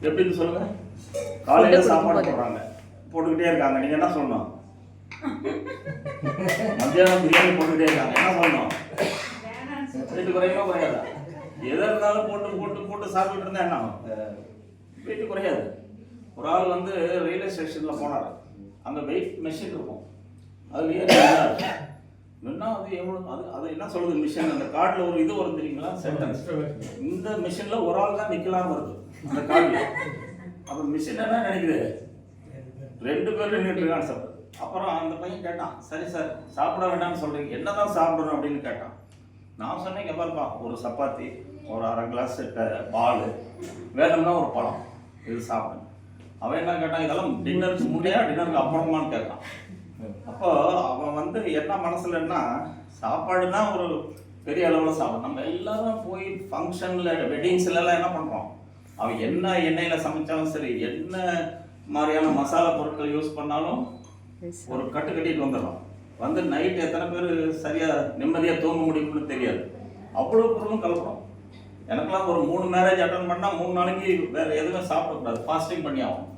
எப்படின்னு சொல்லுங்க. காலையில் சாப்பாடு போடுறாங்க, போட்டுக்கிட்டே இருக்காங்க, நீங்கள் என்ன சொல்லணும்? மத்தியானம் பிரியாணி போட்டுக்கிட்டே இருக்காங்க, என்ன சொல்லணும்? வெயிட் குறையுமா குறையாதா? எதாக இருந்தாலும் போட்டு போட்டு போட்டு சாப்பிட்டு இருந்தால் என்ன ஆகும்? வெயிட் குறையாது. ஒரு ஆள் வந்து ரயில்வே ஸ்டேஷனில் போனார், அங்கே வெயிட் மெஷின் இருக்கும், அதுலேயே என்ன அது எவ்வளோ அது என்ன சொல்லுது மிஷின், அந்த கார்டில் ஒரு இது வரும் தெரியுங்களா, சென்டென்ஸ். இந்த மிஷினில் ஒரு ஆள் தான் நிற்கலான்னு வருது அந்த கார்டில். அப்போ மிஷின் என்ன நினைக்குது, 2 பேர் நின்றுட்டு இருக்கான்னு சாப்பிடுது. அப்புறம் அந்த பையன் கேட்டான், சரி சார் சாப்பிட வேண்டாம்னு சொல்கிறீங்க, என்ன தான் சாப்பிடணும் அப்படின்னு கேட்டான். நான் சொன்னேன், இங்கே பாருப்பா, ஒரு சப்பாத்தி, ஒரு 1/2 கிளாஸ் பால், வேணும்னா ஒரு பழம், இது சாப்பிடுங்க. அவன் என்ன கேட்டான், இதெல்லாம் டின்னருக்கு முன்னையா டின்னருக்கு அப்புறமான்னு கேட்டான். அப்போ அவன் வந்து என்ன மனசுலன்னா, சாப்பாடுனா ஒரு பெரிய அளவில் சாப்பிடும். நம்ம எல்லாரும் போய் ஃபங்க்ஷனில் வெட்டிங்ஸ்லாம் என்ன பண்ணுறோம், அவன் என்ன எண்ணெயில் சமைச்சாலும் சரி, என்ன மாதிரியான மசாலா பொருட்கள் யூஸ் பண்ணாலும் ஒரு கட்டு கட்டிட்டு வந்துடுறோம். வந்து நைட் எத்தனை பேர் சரியாக நிம்மதியாக தூங்க முடியும்னு தெரியாது, அவ்வளோ பொருளும் கலப்புறோம். எனக்கெல்லாம் ஒரு 3 மேரேஜ் அட்டன் பண்ணால் 3 நாளைக்கு வேறு எதுவுமே சாப்பிடக்கூடாது, ஃபாஸ்டிங் பண்ணி ஆகும்.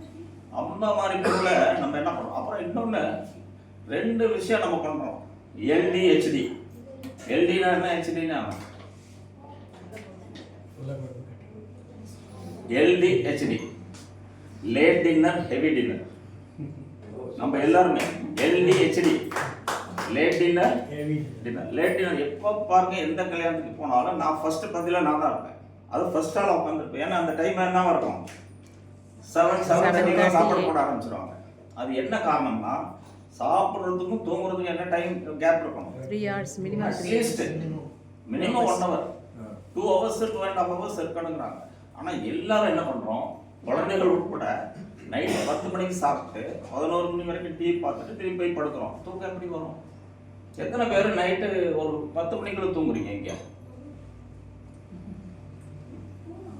அந்த மாதிரி பொருளை நம்ம என்ன பண்ணுறோம். அப்புறம் இன்னொன்று 2 விஷயம் நம்ம பண்ணுறோம், எல்டி ஹெச்டி. எல்டினா என்ன, ஹெச்டினா LD HD, late dinner heavy dinner. நம்ம எல்லாருமே LD HD, late dinner heavy dinner. Late dinner எப்போ பாருங்க, எந்த கல்யாணத்துக்கு போனாலும் நான் ஃபர்ஸ்ட் பதிலாக நான் தான் இருப்பேன், அது ஃபர்ஸ்ட் ஆள் உட்காந்துருப்பேன். ஏன்னா அந்த டைம் என்ன இருக்கும், 7:30 சாப்பாடு போட ஆரம்பிச்சிடுவாங்க. அது என்ன காரணம்னா, சாப்பிட்றதுக்கும் தூங்குறதுக்கும் என்ன டைம் கேப் இருக்கணும், 3 hours minimum, minimum 1 hour, 2 hours 2.5 hours இருக்கணுங்கிறாங்க. ஆனால் எல்லாரும் என்ன பண்ணுறோம், குழந்தைகள் உட்பட நைட்டு 10 மணிக்கு சாப்பிட்டு 11 மணி வரைக்கும் டிவி பார்த்துட்டு திரும்பி போய் படுக்கிறோம். தூக்கம் எப்படி வரும்? எத்தனை பேர் நைட்டு ஒரு 10 மணிக்குள்ள தூங்குறீங்க? இங்கே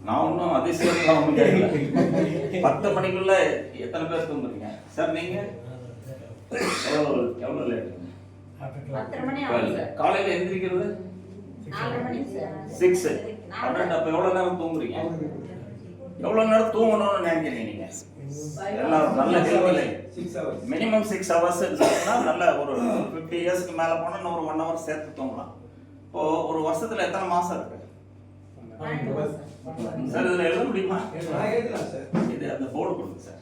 நான் ஒன்றும் அதிசயம்லாம் ஒன்றும் கேட்கல, 10 மணிக்குள்ள எத்தனை பேர் தூங்குறீங்க சார்? நீங்கள் எவ்வளோ லேட்? காலையில் எந்திரிக்கிறது 6. அப்போ எவ்வளோ நேரம் தூங்குறீங்க? எவ்வளோ நேரம் தூங்கணும்னு நினைக்கிறீங்க நீங்கள்? எல்லாம் நல்ல கேள்வி. மினிமம் 6 hours நல்ல ஒரு 50 இயர்ஸ்க்கு மேலே போனால் இன்னும் ஒரு 1 hour சேர்த்து தூங்கலாம். இப்போது ஒரு வருஷத்தில் எத்தனை மாதம் இருக்கு சார்? இதில் எழுத முடியுமா? இது அந்த போர்டு கொடுங்க சார்.